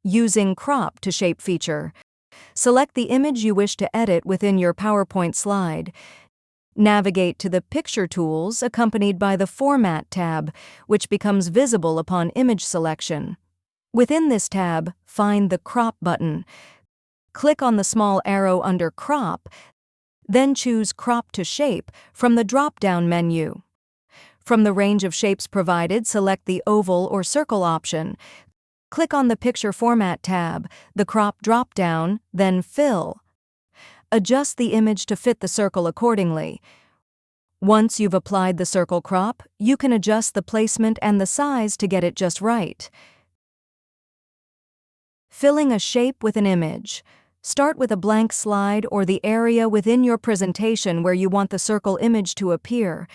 Using Crop to Shape feature. Select the image you wish to edit within your PowerPoint slide. Navigate to the Picture tools accompanied by the Format tab, which becomes visible upon image selection. Within this tab, find the Crop button. Click on the small arrow under Crop, then choose Crop to Shape from the drop-down menu. From the range of shapes provided, select the Oval or Circle option. Click on the Picture Format tab, the Crop drop-down, then Fill. Adjust the image to fit the circle accordingly. Once you've applied the circle crop, you can adjust the placement and the size to get it just right. Filling a shape with an image. Start with a blank slide or the area within your presentation where you want the circle image to appear.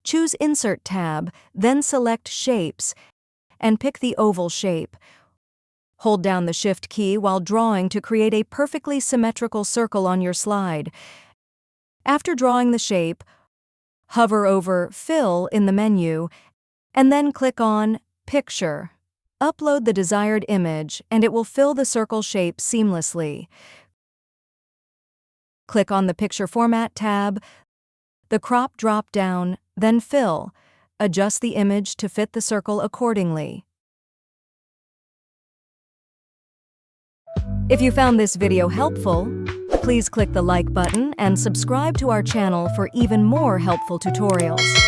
Choose Insert tab, then select Shapes, and pick the oval shape. Hold down the Shift key while drawing to create a perfectly symmetrical circle on your slide. After drawing the shape, hover over Fill in the menu, and then click on Picture. Upload the desired image, and it will fill the circle shape seamlessly. Click on the Picture Format tab, the Crop drop-down, then Fill. Adjust the image to fit the circle accordingly. If you found this video helpful, please click the like button and subscribe to our channel for even more helpful tutorials.